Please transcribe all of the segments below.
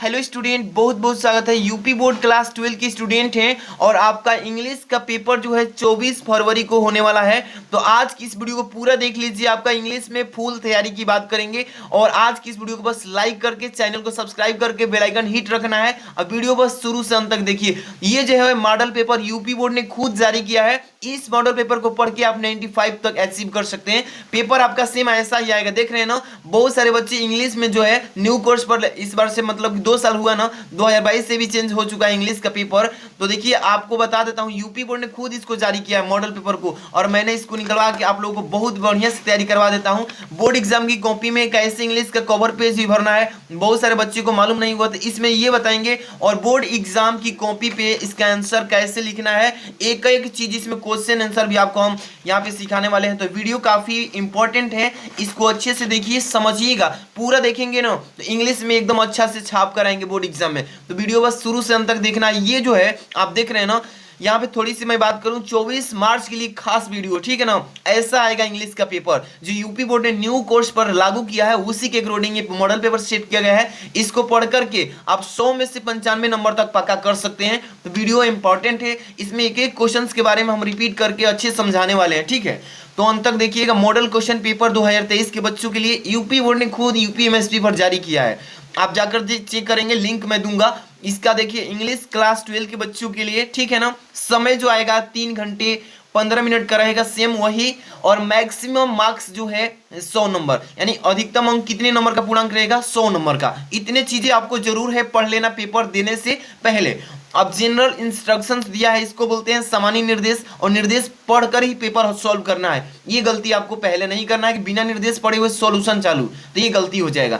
Hello student, बहुत बहुत स्वागत है। यूपी बोर्ड क्लास 12 के स्टूडेंट हैं और आपका इंग्लिश का पेपर जो है 24 फरवरी को होने वाला है। तो आज की इस वीडियो को पूरा देख लीजिए। आपका इंग्लिश में फुल तैयारी की बात करेंगे और आज की इस वीडियो को बस लाइक करके चैनल को सब्सक्राइब करके बेल आइकन हिट रखना है और वीडियो बस शुरू से अंत तक देखिए। ये जो है मॉडल पेपर यूपी बोर्ड ने खुद जारी किया है। इस मॉडल पेपर को पढ़ के आप 95 तक अचीव कर सकते हैं। पेपर आपका सेम ऐसा ही आएगा। देख रहे हैं ना, बहुत सारे बच्चे इंग्लिश में जो है न्यू कोर्स पर इस बार से मतलब 2 साल हुआ ना, 2022 से भी चेंज हो चुका है इंग्लिश का पेपर। तो देखिए आपको बता देता हूं, यूपी बोर्ड ने खुद इसको जारी किया है मॉडल पेपर को, और मैंने इसको निकलवा के आप लोगों को बहुत बढ़िया से तैयारी करवा देता हूं। बोर्ड एग्जाम की कॉपी में कैसे इंग्लिश का कवर पेज भी भरना है, बहुत सारे बच्चे को मालूम नहीं हुआ, तो इसमें ये बताएंगे। और बोर्ड एग्जाम की कॉपी पे इसका आंसर कैसे लिखना है, एक एक चीज इसमें क्वेश्चन आंसर भी आपको हम यहाँ पे सिखाने वाले हैं। तो वीडियो काफी इंपॉर्टेंट है, इसको अच्छे से देखिए, समझिएगा। पूरा देखेंगे ना तो इंग्लिश में एकदम अच्छा से छाप कर आएंगे बोर्ड एग्जाम में। तो वीडियो बस शुरू से अंत तक देखना। ये जो है आप देख रहे हैं ना, यहाँ पे थोड़ी सी मैं बात करूं, 24 मार्च के लिए खास वीडियो, ठीक है ना। ऐसा आएगा इंग्लिश का पेपर जो यूपी बोर्ड ने न्यू कोर्स पर लागू किया है, उसी के अकॉर्डिंग ये मॉडल पेपर सेट किया गया है। इसको पढ़ करके आप 100 में से 95 नंबर तक पक्का कर सकते हैं। तो वीडियो इंपॉर्टेंट है, इसमें एक एक क्वेश्चन के बारे में हम रिपीट करके अच्छे समझाने वाले हैं, ठीक है। तो अंत तक देखिएगा। मॉडल क्वेश्चन पेपर 2023 के बच्चों के लिए यूपी बोर्ड ने खुद यूपीएमएसपी पर जारी किया है। आप जाकर चेक करेंगे, लिंक मैं दूंगा इसका। देखिए इंग्लिश क्लास 12 के बच्चों के लिए, ठीक है ना। समय जो आएगा 3 घंटे 15 मिनट का रहेगा, सेम वही। और मैक्सिमम मार्क्स जो है 100 नंबर, यानी अधिकतम अंक कितने नंबर का पूर्णांक रहेगा, 100 नंबर का। इतने चीजें आपको जरूर है पढ़ लेना पेपर देने से पहले। अब जनरल इंस्ट्रक्शंस दिया है, इसको बोलते हैं सामान्य निर्देश, और निर्देश पढ़कर ही पेपर सॉल्व करना है। ये गलती आपको पहले नहीं करना है कि बिना निर्देश पढ़े हुए सॉल्यूशन चालू, तो ये गलती हो जाएगा।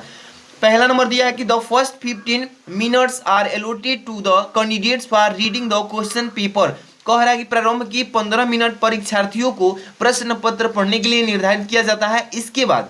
पहला नंबर दिया है कि the first 15 minutes are allotted to the candidates for reading the question paper. कह रहा है कि प्रारंभ की 15 मिनट परीक्षार्थियों को प्रश्न पत्र पढ़ने के लिए निर्धारित किया जाता है। इसके बाद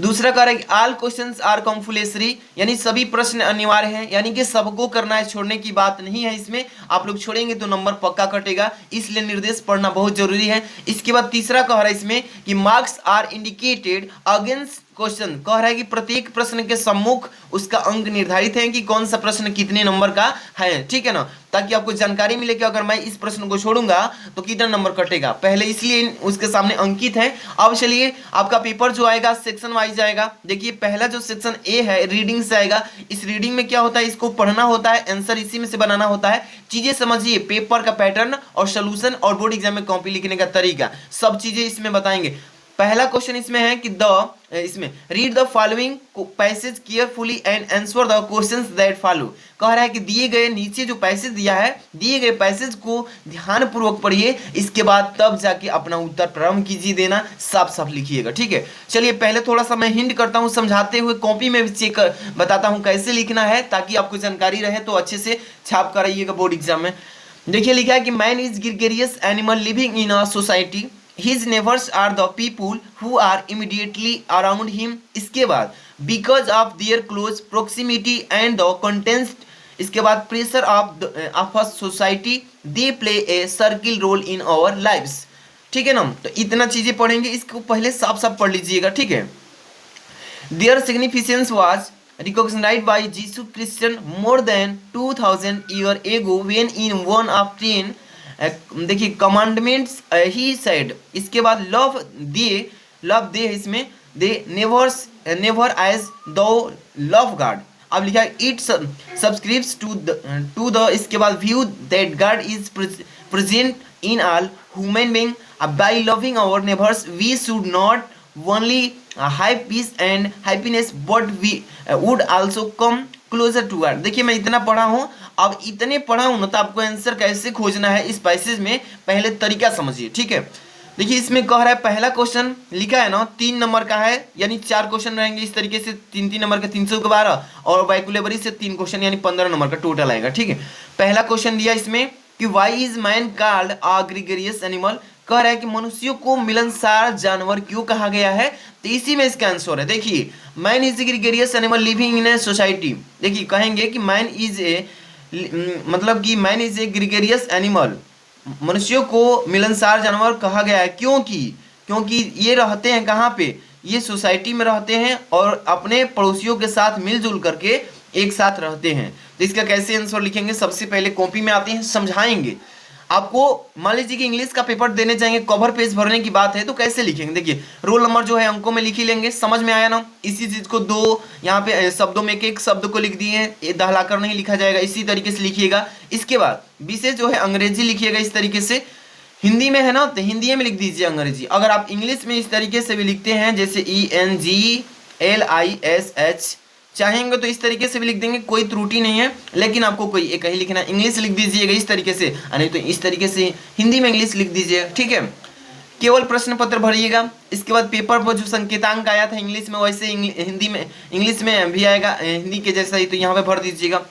दूसरा कह रहा है कि ऑल क्वेश्चंस आर कंपल्सरी, यानी सभी प्रश्न अनिवार्य हैं, यानी कि सबको करना है, छोड़ने की बात नहीं है इसमें। आप लोग छोड़ेंगे तो नंबर पक्का कटेगा, इसलिए निर्देश पढ़ना बहुत जरूरी है। इसके बाद तीसरा कह रहा है इसमें कि marks are indicated against question. कह रहा है कि प्रत्येक प्रश्न के सम्मुख उसका अंक निर्धारित है कि कौन सा प्रश्न कितने नंबर का है, ठीक है ना, ताकि आपको जानकारी मिले कि अगर मैं इस प्रश्न को छोड़ूंगा तो कितना नंबर कटेगा, पहले इसलिए उसके सामने अंकित है। अब चलिए आपका पेपर जो आएगा सेक्शन वाइज आएगा। देखिए पहला जो सेक्शन ए है रीडिंग से आएगा। इस रीडिंग में क्या होता है, इसको पढ़ना होता है, आंसर इसी में से बनाना होता है। चीजें समझिए, पेपर का पैटर्न और सोल्यूशन और बोर्ड एग्जाम में कॉपी लिखने का तरीका, सब चीजें इसमें बताएंगे। पहला क्वेश्चन इसमें है कि इसमें read the following passage carefully and answer the questions that follow. कह रहा है कि दिए गए नीचे जो पैसेज दिया है, दिए गए पैसेज को ध्यान पूर्वक पढ़िए, इसके बाद तब जाके अपना उत्तर प्रारंभ कीजिए देना, साफ साफ लिखिएगा, ठीक है। चलिए पहले थोड़ा सा मैं हिंट करता हूँ समझाते हुए, कॉपी में भी चेक बताता हूँ कैसे लिखना है, ताकि आपको जानकारी रहे तो अच्छे से छाप कर आइएगा बोर्ड एग्जाम में। देखिए लिखा है कि man is gregarious animal living in a society, His neighbors are the people who are immediately around him. इसके बाद because of their close proximity and the context, इसके बाद pressure of a society, they play a circle role in our lives, ठीक है ना। तो इतना चीजें पढ़ेंगे, इसको पहले साफ साफ पढ़ लीजिएगा, ठीक है। Their significance was recognized by Jesus Christ more than 2000 years ago when in one of 10 देखिए कमांडमेंट्स ही सेड। इसके बाद लव दे इसमें they never as do love God. अब लिखा है इट सब्सक्राइब्स टू द इसके बाद view that God is present in all human being. By loving our neighbours we should not only have peace and happiness but we would also come closer to God. देखिए मैं इतना पढ़ा हूँ, अब इतने पढ़ा हूं ना, तो आपको आंसर कैसे खोजना है इस पैसेज में पहले तरीका समझिए, ठीक है। देखिए इसमें कह रहा है पहला क्वेश्चन लिखा है ना 3 नंबर का है, यानी 4 क्वेश्चन रहेंगे इस तरीके से, 3 नंबर का 312, और वैकुलेबरी से 3 क्वेश्चन यानी 15 नंबर का टोटल आएगा, ठीक है। पहला क्वेश्चन दिया इसमें कि why is man called a gregarious animal. कह रहा है कि मनुष्यों को मिलनसार जानवर क्यों कहा गया है, तो इसी में इसका आंसर है। देखिए man is gregarious animal living in a society. देखिए कहेंगे कि मैन इज ए, मतलब कि man is a gregarious animal, मनुष्यों को मिलनसार जानवर कहा गया है। क्योंकि ये रहते हैं कहाँ पे, ये सोसाइटी में रहते हैं और अपने पड़ोसियों के साथ मिलजुल करके एक साथ रहते हैं। तो इसका कैसे आंसर लिखेंगे, सबसे पहले कॉपी में आते हैं, समझाएंगे आपको। मान लीजिए कि इंग्लिश का पेपर देने जाएंगे, कवर पेज भरने की बात है तो कैसे लिखेंगे, देखिए रोल नंबर जो है अंकों में लिख ही लेंगे, समझ में आया ना। इसी चीज को दो यहाँ पे शब्दों में एक एक शब्द को लिख दिए, ये दहलाकर नहीं लिखा जाएगा, इसी तरीके से लिखिएगा। इसके बाद विशेष जो है अंग्रेजी लिखिएगा इस तरीके से, हिंदी में है ना तो हिंदी में लिख दीजिए अंग्रेजी। अगर आप इंग्लिश में इस तरीके से भी लिखते हैं जैसे ENGLISH चाहेंगे तो इस तरीके से भी लिख देंगे, कोई त्रुटि नहीं है। लेकिन आपको कोई एक ही लिखना है, इंग्लिश लिख दीजिएगा इस तरीके से, नहीं तो इस तरीके से हिंदी में इंग्लिश लिख दीजिएगा, ठीक है। केवल प्रश्न पत्र भरिएगा। इसके बाद पेपर पर जो संकेतांक आया था इंग्लिश में वैसे हिंदी में इंग्लिश में भी आएगा, हिंदी के जैसा ही, तो यहाँ पे भर दीजिएगा।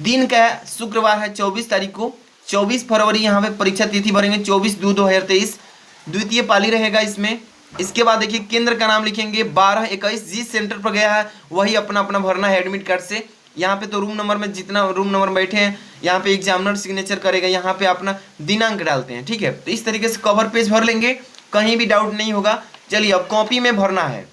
दिन का है शुक्रवार है 24 तारीख को, 24 फरवरी यहाँ पे परीक्षा तिथि भरेंगे 24/2/2023, द्वितीय पाली रहेगा इसमें। इसके बाद देखिए केंद्र का नाम लिखेंगे 12-21, जिस सेंटर पर गया है वही अपना अपना भरना है एडमिट कार्ड से। यहाँ पे तो रूम नंबर में जितना रूम नंबर बैठे हैं यहाँ पे एग्जामिनर सिग्नेचर करेगा, यहाँ पे अपना दिनांक डालते हैं, ठीक है। तो इस तरीके से कवर पेज भर लेंगे, कहीं भी डाउट नहीं होगा। चलिए अब कॉपी में भरना है।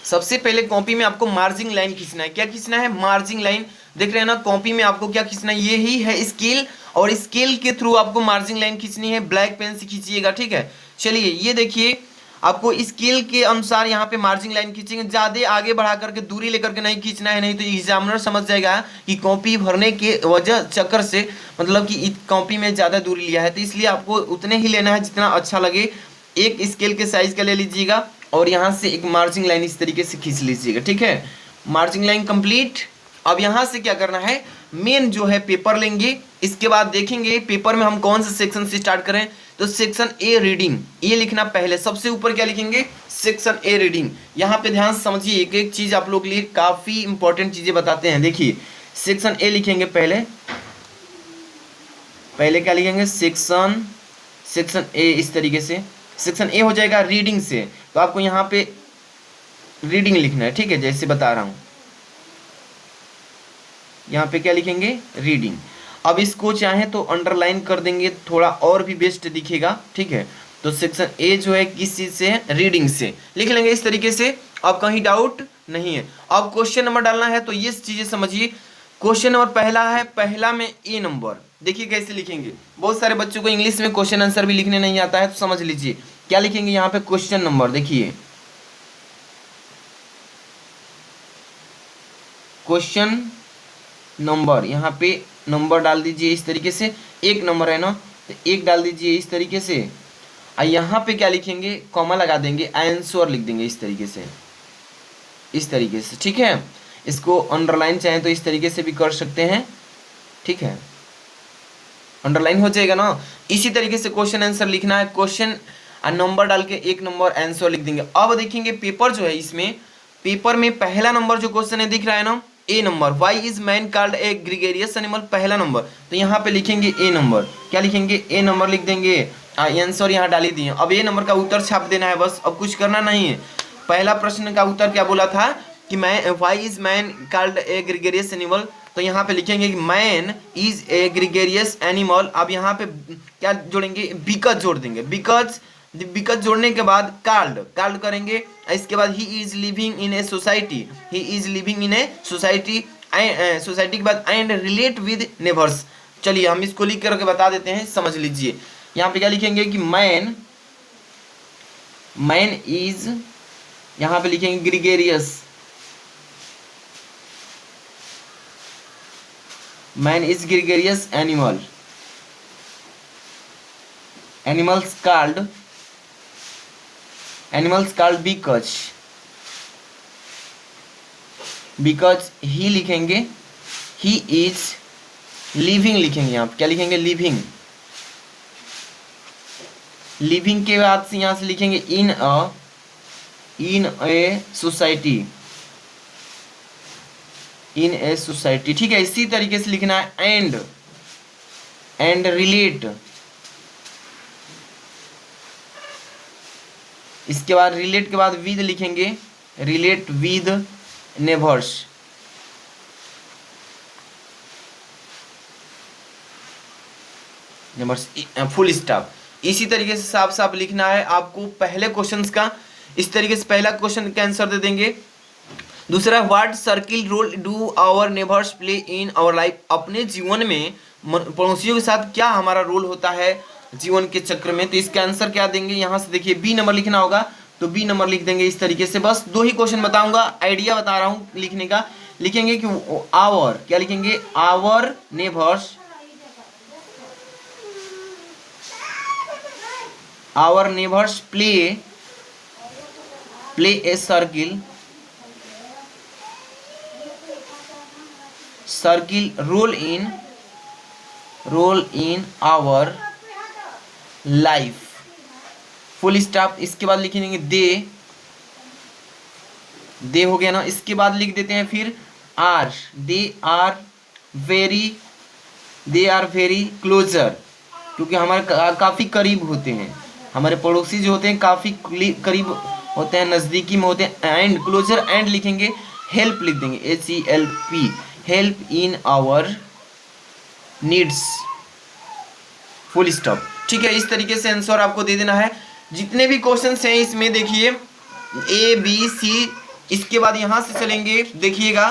सबसे पहले कॉपी में आपको मार्जिंग लाइन खींचना है। क्या खींचना है, मार्जिंग लाइन। देख रहे हैं ना कॉपी में आपको क्या खींचना है, ये ही है स्केल, और स्केल के थ्रू आपको मार्जिंग लाइन खींचनी है, ब्लैक पेन से खींचिएगा, ठीक है। चलिए ये देखिए आपको स्केल के अनुसार यहाँ पे मार्जिंग लाइन खींचेंगे, ज़्यादा आगे बढ़ा करके दूरी लेकर के नहीं खींचना है, नहीं तो एग्जामिनर समझ जाएगा कि कॉपी भरने के वजह चक्कर से मतलब कि कॉपी में ज़्यादा दूरी लिया है। तो इसलिए आपको उतने ही लेना है जितना अच्छा लगे, एक स्केल के साइज का ले लीजिएगा और यहाँ से एक मार्जिंग लाइन इस तरीके से खींच लीजिएगा, ठीक है। Margin line complete. अब यहाँ से क्या करना है, मेन जो है पेपर लेंगे। इसके बाद देखेंगे पेपर में हम कौन से सेक्शन से स्टार्ट करें, तो सेक्शन ए रीडिंग ये लिखना पहले। सबसे ऊपर क्या लिखेंगे, सेक्शन ए रीडिंग। यहाँ पे ध्यान से समझिए, एक एक चीज आप लोग के लिए काफी इंपॉर्टेंट चीजें बताते हैं। देखिए सेक्शन ए लिखेंगे पहले, पहले क्या लिखेंगे, सेक्शन ए इस तरीके से। सेक्शन ए हो जाएगा रीडिंग से, तो आपको यहाँ पे रीडिंग लिखना है, ठीक है, जैसे बता रहा हूँ। यहाँ पे क्या लिखेंगे, रीडिंग। अब इसको चाहे तो अंडरलाइन कर देंगे, थोड़ा और भी बेस्ट दिखेगा, ठीक है। तो सेक्शन ए जो है किस चीज से है, रीडिंग से लिख लेंगे इस तरीके से। अब कहीं डाउट नहीं है। अब क्वेश्चन नंबर डालना है, तो ये चीजें समझिए। क्वेश्चन नंबर पहला है, पहला में ए नंबर, देखिए कैसे लिखेंगे। बहुत सारे बच्चों को इंग्लिश में क्वेश्चन आंसर भी लिखने नहीं आता है, तो समझ लीजिए क्या लिखेंगे यहाँ पे, क्वेश्चन नंबर। देखिए क्वेश्चन नंबर, यहाँ पे नंबर डाल दीजिए इस तरीके से, एक नंबर है ना तो एक डाल दीजिए इस तरीके से। और यहाँ पे क्या लिखेंगे, कॉमा लगा देंगे, आंसर लिख देंगे इस तरीके से, इस तरीके से, ठीक है। इसको अंडरलाइन चाहे तो इस तरीके से भी कर सकते हैं, ठीक है, अंडरलाइन हो जाएगा ना। इसी तरीके से क्वेश्चन आंसर लिखना है, क्वेश्चन नंबर डाल के एक नंबर आंसर लिख देंगे। अब देखेंगे पेपर जो है, इसमें पेपर में पहला नंबर जो क्वेश्चन है दिख रहा है ना, A number, why is man called a gregarious animal, पहला नंबर। तो यहाँ पे लिखेंगे ए नंबर, क्या लिखेंगे, ए नंबर लिख देंगे, आंसर यहाँ डाल ही दिए। अब ए नंबर का उत्तर छाप देना है बस, अब कुछ करना नहीं है। पहला प्रश्न का उत्तर क्या बोला था कि why is man called a gregarious animal, तो यहाँ पे लिखेंगे कि man is a gregarious animal. अब यहाँ पे क्या जोड़ेंगे, बिकॉज जोड़ देंगे, बिकॉज जोड़ने के बाद कॉल्ड करेंगे। इसके बाद he is living in a society, he is living in a society, society के बाद एंड रिलेट विद नेबर्स। चलिए हम इसको लिख करके बता देते हैं, समझ लीजिए। यहाँ पे क्या लिखेंगे कि मैन इज, यहाँ पे लिखेंगे gregarious, man is gregarious animal, animals called because he लिखेंगे, ही इज लिविंग लिखेंगे, यहाँ पे क्या लिखेंगे, लिविंग के बाद से यहाँ से लिखेंगे इन ए सोसाइटी, ठीक है। इसी तरीके से लिखना है एंड रिलेट। इसके बाद रिलेट के बाद विद लिखेंगे, relate with neighbours. Full stop. इसी तरीके से साफ साफ लिखना है आपको। पहले क्वेश्चंस का इस तरीके से पहला क्वेश्चन का आंसर दे देंगे। दूसरा, what circle role do our neighbours play in our life, अपने जीवन में पड़ोसियों के साथ क्या हमारा रोल होता है जीवन के चक्र में। तो इसका आंसर क्या देंगे, यहाँ से देखिए बी नंबर लिखना होगा, तो बी नंबर लिख देंगे इस तरीके से। बस 2 ही क्वेश्चन बताऊंगा, आइडिया बता रहा हूँ लिखने का। लिखेंगे कि आवर, क्या लिखेंगे, our neighbours, our neighbours play a circle role in our life, full stop. इसके बाद लिखेंगे दे हो गया ना। इसके बाद लिख देते हैं फिर are, they are very closer, क्योंकि हमारे काफ़ी करीब होते हैं, हमारे पड़ोसी जो होते हैं काफ़ी करीब होते हैं, नज़दीकी में होते हैं। एंड, क्लोजर एंड लिखेंगे, हेल्प लिख देंगे, HELP, help in our needs, full stop. ठीक है, इस तरीके से आंसर आपको दे देना है। जितने भी क्वेश्चन हैं इसमें देखिए ABC, इसके बाद यहाँ से चलेंगे देखिएगा,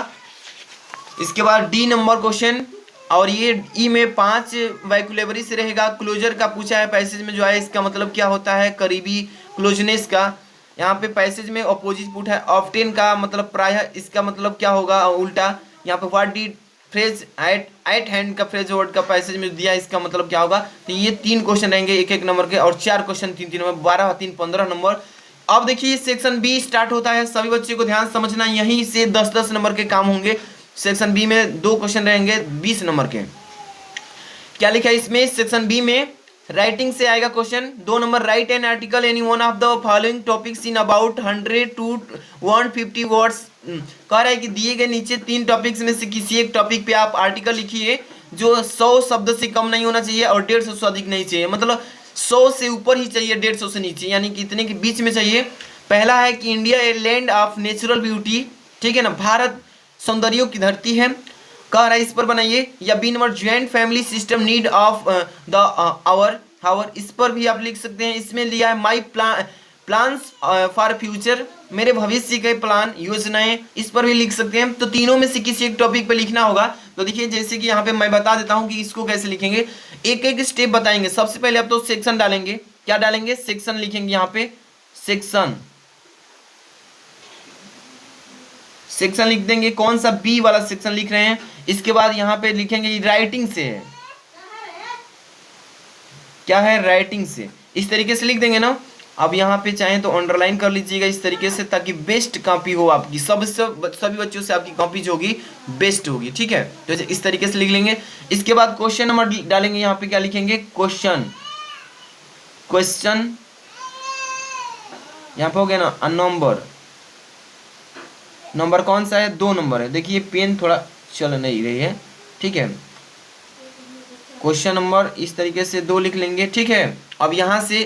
इसके बाद D नंबर क्वेश्चन, और ये ई में 5 वैकुलेबरी से रहेगा। क्लोजर का पूछा है पैसेज में जो है, इसका मतलब क्या होता है, करीबी, क्लोजनेस का। यहाँ पे पैसेज में अपोजिट पुट है। ऑफ्टेन का मतलब प्रायः, इसका मतलब क्या होगा उल्टा। यहाँ पे what did phrase eight hand का फ्रेज वर्ड का पैसेज में दिया, इसका मतलब क्या होगा। तो ये 3 क्वेश्चन रहेंगे 1-1 नंबर के, और 4 क्वेश्चन 3-3 नंबर, 12 3 15 नंबर। अब देखिए सेक्शन बी स्टार्ट होता है, सभी बच्चे को ध्यान समझना, यहीं से 10-10 नंबर के काम होंगे। सेक्शन बी में 2 क्वेश्चन रहेंगे 20 नंबर के। क्या लिखा है इसमें, सेक्शन बी में राइटिंग से आएगा question. 2 number, right an article any one of the following topics in about 100 to 150 words. कह रहा है कि दिए गए नीचे 3 टॉपिक्स में से किसी एक टॉपिक पे आप आर्टिकल लिखिए जो 100 शब्द से कम नहीं होना चाहिए और 150 से अधिक नहीं चाहिए, मतलब 100 से ऊपर ही चाहिए, 150 से नीचे, यानी कि इतने के बीच में चाहिए। पहला है कि India a land of natural beauty, ठीक है ना, भारत सौंदर्यों की धरती है, कह रहा है इस पर बनाइए। या B number, joint family system need of the our, इस पर भी आप लिख सकते हैं। इसमें लिया है माई प्लान्स फॉर फ्यूचर, मेरे भविष्य के प्लान, योजनाएं, इस पर भी लिख सकते हैं। तो तीनों में से किसी एक टॉपिक पे लिखना होगा। तो देखिए जैसे कि यहाँ पे मैं बता देता हूँ कि इसको कैसे लिखेंगे, एक एक स्टेप बताएंगे। सबसे पहले आप तो सेक्शन डालेंगे, क्या डालेंगे, सेक्शन लिखेंगे। यहाँ पे सेक्शन लिख देंगे, कौन सा, बी वाला सेक्शन लिख रहे हैं। इसके बाद यहाँ पे लिखेंगे राइटिंग से है, क्या है, राइटिंग से, इस तरीके से लिख देंगे ना। अब यहाँ पे चाहें तो अंडरलाइन कर लीजिएगा इस तरीके से, ताकि बेस्ट कॉपी हो आपकी, सभी बच्चों से आपकी कॉपी जो होगी बेस्ट होगी, ठीक है। तो इस तरीके से लिख लेंगे। इसके बाद क्वेश्चन नंबर डालेंगे, यहाँ पे क्या लिखेंगे, क्वेश्चन, यहाँ पे हो गया ना, नंबर कौन सा है, 2 नंबर है। देखिए पेन थोड़ा चल नहीं रही है, ठीक है। क्वेश्चन नंबर इस तरीके से 2 लिख लेंगे, ठीक है। अब यहाँ से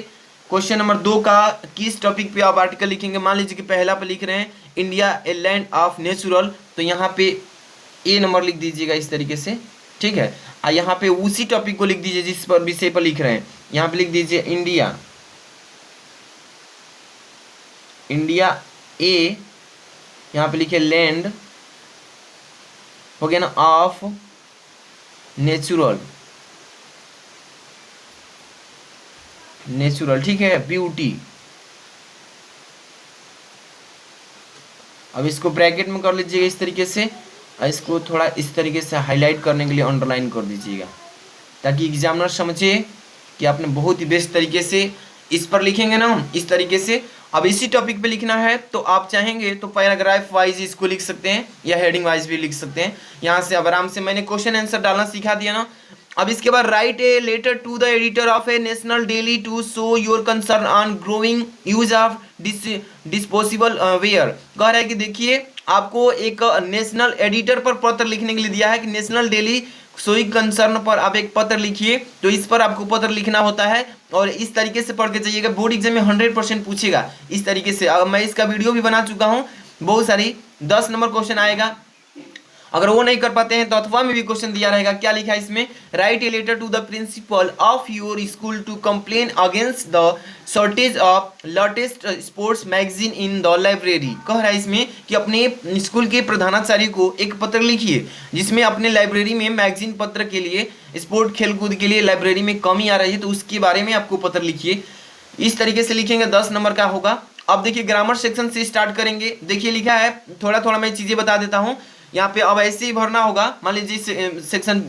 क्वेश्चन नंबर 2 का किस टॉपिक पे आप आर्टिकल लिखेंगे, मान लीजिए कि पहला पे लिख रहे हैं India a land of natural, तो यहाँ पे ए नंबर लिख दीजिएगा इस तरीके से, ठीक है। और यहाँ पे उसी टॉपिक को लिख दीजिए जिस पर विषय पर लिख रहे हैं, यहाँ पे लिख दीजिए इंडिया ए, यहाँ पे लिखे लैंड, हो गया ना, ऑफ नेचुरल, ठीक है, ब्यूटी। अब इसको ब्रैकेट में कर लीजिएगा इस तरीके से, और इसको थोड़ा इस तरीके से हाईलाइट करने के लिए अंडरलाइन कर दीजिएगा, ताकि एग्जामिनर समझे कि आपने बहुत ही बेस्ट तरीके से इस पर लिखेंगे ना, इस तरीके से। अब इसी टॉपिक पे लिखना है तो आप चाहेंगे तो पैराग्राफ वाइज इसको लिख सकते हैं, या हेडिंग वाइज भी लिख सकते हैं। यहाँ से अब आराम से मैंने क्वेश्चन आंसर डालना सिखा दिया ना। अब इसके बाद write a letter to the editor of a national daily to show your concern on growing use of disposable ware. कह रहा है कि देखिए आपको एक नेशनल एडिटर पर पत्र लिखने के लिए दिया है कि नेशनल डेली शोइंग कंसर्न पर आप एक पत्र लिखिए। तो इस पर आपको पत्र लिखना होता है और इस तरीके से पढ़ के चाहिएगा, बोर्ड एग्जाम में 100% पूछेगा इस तरीके से। अब मैं इसका वीडियो भी बना चुका हूँ, बहुत सारी 10 नंबर क्वेश्चन आएगा। अगर वो नहीं कर पाते हैं तो अथवा में भी क्वेश्चन दिया रहेगा। क्या लिखा है इसमें, write a letter to the principal of your school to complain against the shortage of latest sports magazine in the library. कह रहा है इसमें कि अपने स्कूल के प्रधानाचार्य को एक पत्र लिखिए जिसमें अपने लाइब्रेरी में मैगजीन पत्र के लिए, स्पोर्ट खेलकूद के लिए लाइब्रेरी में कमी आ रही है, तो उसके बारे में आपको पत्र लिखिए। इस तरीके से लिखेंगे, 10 नंबर का होगा। अब देखिए ग्रामर सेक्शन से स्टार्ट करेंगे। देखिए लिखा है, थोड़ा थोड़ा मैं चीजें बता देता हूँ यहाँ पे। अब ऐसे ही भरना होगा। मान लीजिए सेक्शन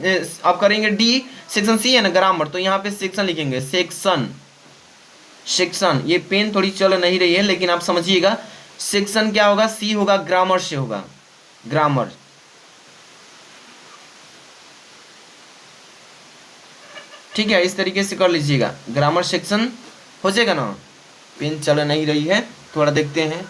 आप करेंगे डी, सेक्शन सी है ना ग्रामर, तो यहाँ पे सेक्शन लिखेंगे, सेक्शन। ये पेन थोड़ी चल नहीं रही है लेकिन आप समझिएगा, सेक्शन क्या होगा, सी होगा, ग्रामर से होगा, ग्रामर। ठीक है, इस तरीके से कर लीजिएगा, ग्रामर सेक्शन हो जाएगा ना। पेन चल नहीं रही है, थोड़ा देखते हैं।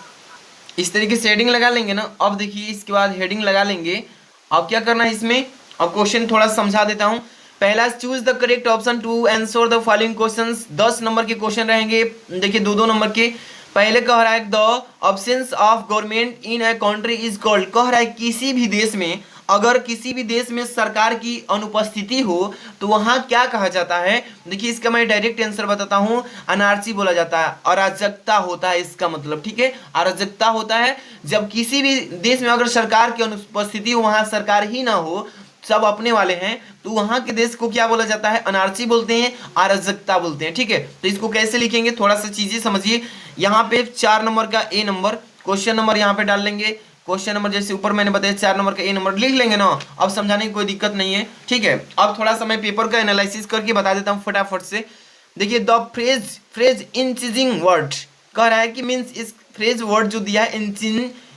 इस तरीके से हेडिंग लगा लेंगे ना। अब देखिए इसके बाद हेडिंग लगा लेंगे। अब क्या करना है इसमें, अब क्वेश्चन थोड़ा समझा देता हूँ। पहला, choose the correct option to answer the following questions. 10 number के क्वेश्चन रहेंगे। देखिए 2-2 नंबर के। पहले कह रहा है the absence of government in a country is called. कह रहा है किसी भी देश में, अगर किसी भी देश में सरकार की अनुपस्थिति हो तो वहां क्या कहा जाता है। देखिए इसका मैं डायरेक्ट आंसर बताता हूं, अनार्ची बोला जाता है, अराजकता होता है इसका मतलब। ठीक है, अराजकता होता है जब किसी भी देश में अगर सरकार की अनुपस्थिति हो, वहां सरकार ही ना हो, सब अपने वाले हैं, तो वहां के देश को क्या बोला जाता है, अनार्ची बोलते हैं, अराजकता बोलते हैं। ठीक है, तो इसको कैसे लिखेंगे थोड़ा सा चीजें समझिए। यहाँ पे 4 नंबर का ए नंबर क्वेश्चन नंबर यहाँ पे डाल लेंगे। क्वेश्चन नंबर जैसे ऊपर मैंने बताया 4 नंबर का ए नंबर लिख लेंगे ना। अब समझाने की कोई दिक्कत नहीं है। ठीक है, अब थोड़ा सा मैं पेपर का एनालिसिस करके बता देता हूँ फटाफट से। देखिए द फ्रेज इंचिंग वर्ड कह रहा है कि मीन्स इस फ्रेज वर्ड जो दिया है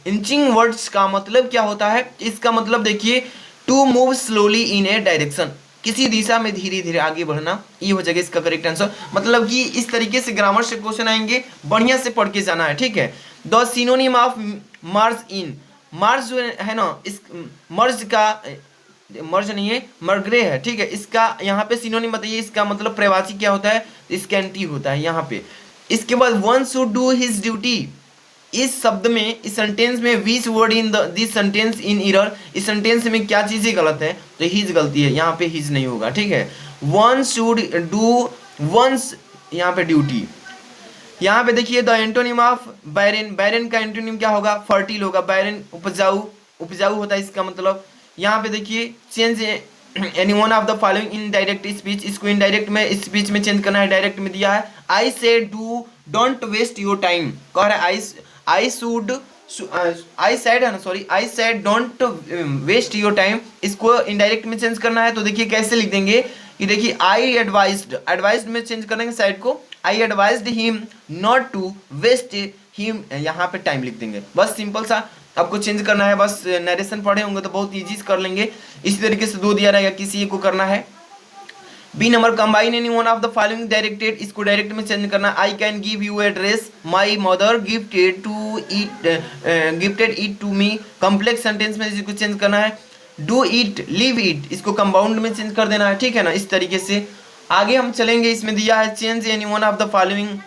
इंचिंग वर्ड्स का मतलब क्या होता है। इसका मतलब देखिए to move slowly in a direction, किसी दिशा में धीरे धीरे आगे बढ़ना, ये हो जाएगा इसका करेक्ट आंसर। मतलब कि इस तरीके से ग्रामर से क्वेश्चन आएंगे, बढ़िया से पढ़ के जाना है। ठीक है, द सिनोनिम ऑफ मर्ज इन, मर्ज जो है ना, इस मर्ज का मर्ज नहीं है, मर्ग्रे है। ठीक है, इसका यहाँ पे सिनोनिम बताइए, इसका मतलब प्रवासी क्या होता है, स्कैंटी होता है यहाँ पे। इसके बाद one should do his duty, इस शब्द में, इस सेंटेंस में which word in this sentence in error, इस सेंटेंस में क्या चीजें गलत है, तो हिज गलती है, यहाँ पे हिज नहीं होगा। ठीक है, वन शुड डू वंस, यहाँ पे ड्यूटी। यहाँ पे देखिए द एंटोनिम ऑफ बैरन, बैरन का एंटोनिम क्या होगा, फर्टिल होगा। बैरन उपजाऊ, उपजाऊ होता है इसका मतलब। यहाँ पे देखिए change any one of the following in direct speech, इसको इनडायरेक्ट में स्पीच में चेंज करना है, डायरेक्ट में दिया है। I say do don't waste your time, कह रहा है आई शुड, आई सेड है ना, sorry, I said don't waste your time, इसको इनडायरेक्ट में चेंज करना है। तो देखिए कैसे लिख देंगे कि देखिए आई एडवाइज्ड, एडवाइज्ड में चेंज करेंगे साइड को, आई advised him not to waste him, यहाँ पे टाइम लिख देंगे। बस सिंपल सा आपको चेंज करना है, बस नरेशन पढ़े होंगे तो बहुत इजी कर लेंगे। इसी तरीके से 2 दिया रहेगा, किसी एक को करना है। B number, combine any one of the following directed, इसको डायरेक्ट में चेंज करना। I can give you a dress, my mother gifted it to me, complex sentence में इसको चेंज करना है। डू इट, लिव इट, इसको कंपाउंड में change कर देना है। ठीक है ना, इस तरीके से आगे हम चलेंगे। इसमें दिया है change any one of the following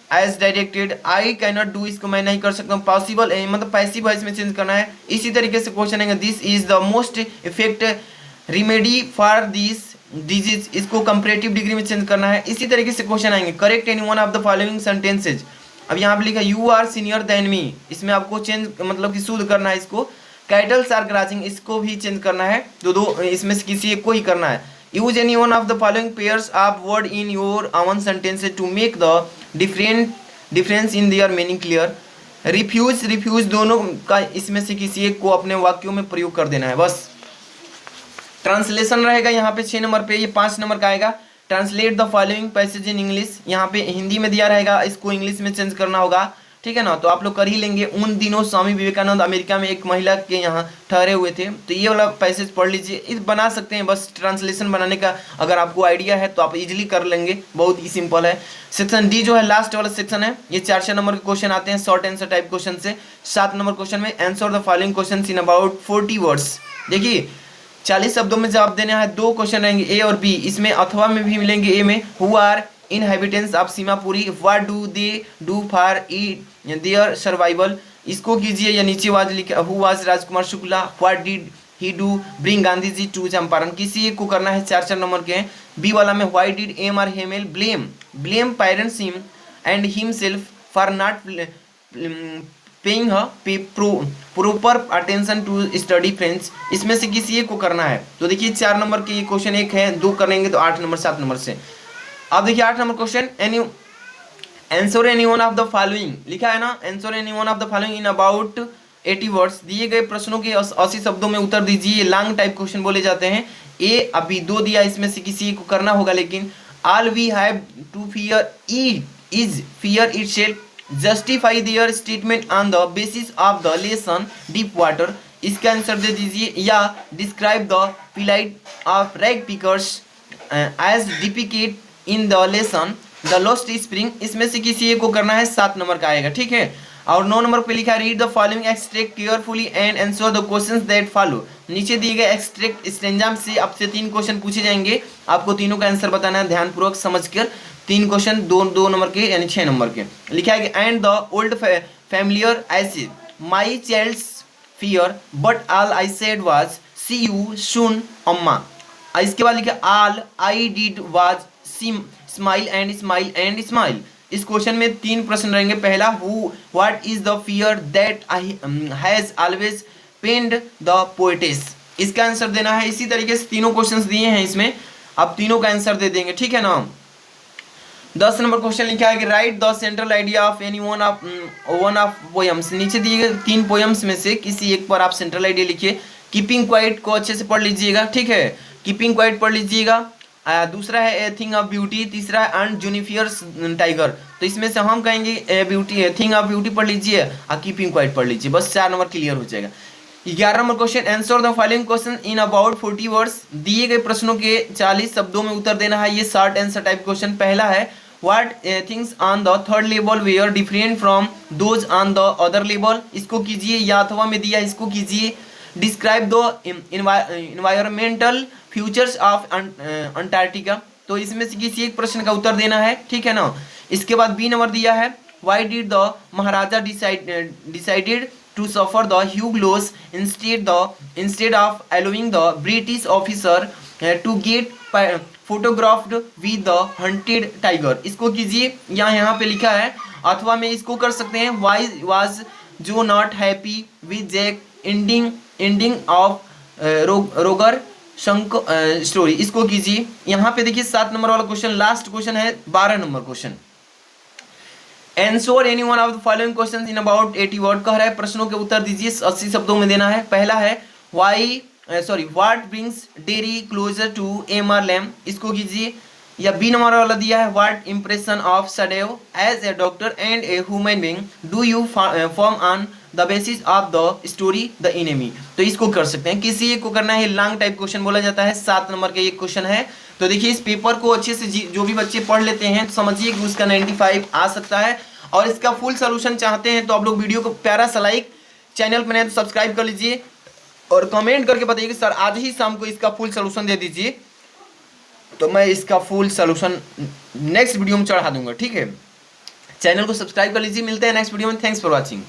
as directed, I can not do, इसको मैं नहीं कर सकता हूँ, पॉसिबल मतलब पैसिव वॉइस में चेंज करना है। इसी तरीके से क्वेश्चन है, this is the most effect remedy for this disease, इसको कंपैरेटिव डिग्री में चेंज करना है। इसी तरीके से क्वेश्चन आएंगे, correct any one of the following sentences. अब यहाँ पे लिखा you are senior than me, इसमें आपको चेंज मतलब कि शुद्ध करना है इसको। कैटल्स आर ग्राजिंग, इसको भी चेंज करना है, दो इसमें से किसी एक को ही करना है। Use any one of the following pairs of word in your own sentences to make the difference in their meaning clear. Refuse दोनों का इसमें से किसी एक को अपने वाक्यों में प्रयोग कर देना है। बस ट्रांसलेशन रहेगा यहाँ पे 6 नंबर पे, ये 5 नंबर का आएगा। Translate the following passage in English, यहाँ पे हिंदी में दिया रहेगा, इसको इंग्लिश में चेंज करना होगा। ठीक है ना, तो आप लोग कर ही लेंगे। उन दिनों स्वामी विवेकानंद अमेरिका में एक महिला के यहाँ ठहरे हुए थे, तो ये वाला पैसेज पढ़ लीजिए, इस बना सकते हैं। बस ट्रांसलेशन बनाने का अगर आपको आइडिया है तो आप इजीली कर लेंगे, बहुत ही सिंपल है। सेक्शन डी जो है लास्ट वाला सेक्शन है, ये 4 नंबर के क्वेश्चन आते हैं शॉर्ट आंसर टाइप क्वेश्चन से। 7 नंबर क्वेश्चन में answer the following question in about 40 words. देखिए 40 शब्दों में जवाब देना है। 2 क्वेश्चन रहेंगे ए और बी, इसमें अथवा में भी मिलेंगे। ए में who are inhabitants of Seemapuri, what do they do for their survival, इसको कीजिए। या नीचे वाज लिखा who was Rajkumar Shukla, what did he do bring Gandhi ji to Champaran, किसी एक को करना है। 4 नंबर के हैं। बी वाला में why did M R Hamel blame parents him and himself for not paying proper attention to study friends, इसमें से किसी एक को करना है। तो देखिए 4 नंबर के ये क्वेश्चन एक है, 2 करेंगे तो 8 नंबर 7 नंबर से। अब देखिए 8 number question, answer any one of the following लिखा है ना, answer any one of the following in about 80 words, दिए गए प्रश्नों के 80 शब्दों में उत्तर दीजिए। लॉन्ग टाइप क्वेश्चन बोले जाते हैं। ए अभी 2 दिया, इसमें से किसी एक को करना होगा। लेकिन all we have to fear is fear itself, justify their statement on the basis of the lesson deep water, इसका आंसर दे दीजिए। या describe the plight of rag pickers as depicted in the lesson the lost spring, इसमें से किसी एक को करना है। 7 नंबर का आएगा, ठीक है। और 9 नंबर पे लिखा है read the following extract carefully and answer the questions that follow, नीचे दिए गए एक्सट्रैक्ट स्टेंजाम से आपसे 3 क्वेश्चन पूछे जाएंगे। आपको तीनों का आंसर बताना है ध्यानपूर्वक समझकर। 3 क्वेश्चन 2 नंबर के यानी 6 नंबर के। लिखा है कि and the old familiar ache my child's fear but all I said was see you soon Amma, इसके बाद लिखा all I did was smile and smile and smile. इस क्वेश्चन में 3 प्रश्न रहेंगे। पहला what is the fear that has always pained the poetess, इसका answer देना है। इसी तरीके से तीनों क्वेश्चंस दिए हैं इसमें, अब तीनों का आंसर दे देंगे, ठीक है ना। 10 नंबर क्वेश्चन लिखा है कि right the central idea of any one of poems, नीचे दिए गए 3 पोएम्स में से किसी एक पर आप सेंट्रल आइडिया लिखिए। कीपिंग क्वाइट को अच्छे से पढ़ लीजिएगा, ठीक है, कीपिंग क्वाइट पढ़ लीजिएगा। दूसरा है ए थिंग ऑफ ब्यूटी, तीसरा है एंड जूनिफियर्स टाइगर, तो इसमें से हम कहेंगे ब्यूटी थिंग ऑफ ब्यूटी पढ़ लीजिए और कीपिंग क्वाइट पढ़ लीजिए, बस 4 नंबर क्लियर हो जाएगा। 11 number question answer the following question in about 40 words, दिए गए प्रश्नों के 40 शब्दों में उत्तर देना है। ये शॉर्ट आंसर टाइप क्वेश्चन। पहला है what things on the third level were different from those on the other level, इसको कीजिए। या अथवा में दिया, इसको कीजिए। Describe the environmental features of Antarctica, तो इसमें से किसी एक प्रश्न का उत्तर देना है, ठीक है ना। इसके बाद बी नंबर दिया है why did the Maharaja decided to suffer the huge loss instead of allowing the British officer to get photographed with the hunted tiger, इसको कीजिए। यहाँ पे लिखा है, अथवा में इसको कर सकते हैं why was Jo not happy with Jack ending of Roger Skunk story, इसको कीजिए। यहाँ पे देखिए 7 नंबर वाला क्वेश्चन लास्ट क्वेश्चन है। 12 number question answer any one of the following questions in about 80 word, कह रहा है प्रश्नों के उत्तर दीजिए, 80 शब्दों में देना है। पहला है what brings Derry closer to Mr Lamb, इसको कीजिए। या बी नंबर वाला दिया है what impression of Sadao as a doctor and a human being do you form on the basis of the story the enemy, तो इसको कर सकते हैं। किसी एक को करना है, लॉन्ग टाइप क्वेश्चन बोला जाता है। 7 नंबर का ये क्वेश्चन है। तो देखिए इस पेपर को अच्छे से जो भी बच्चे पढ़ लेते हैं तो समझिए कि उसका 95 आ सकता है। और इसका फुल सोल्यूशन चाहते हैं तो आप लोग वीडियो को प्यारा सा लाइक, चैनल पर नए तो सब्सक्राइब कर लीजिए और कमेंट करके बताइए कि सर आज ही शाम को इसका फुल सोल्यूशन दे दीजिए, तो मैं इसका फुल सोल्यूशन नेक्स्ट वीडियो में चढ़ा दूंगा, ठीक है। चैनल को सब्सक्राइब कर लीजिए। मिलते हैं नेक्स्ट वीडियो में। Thanks for watching.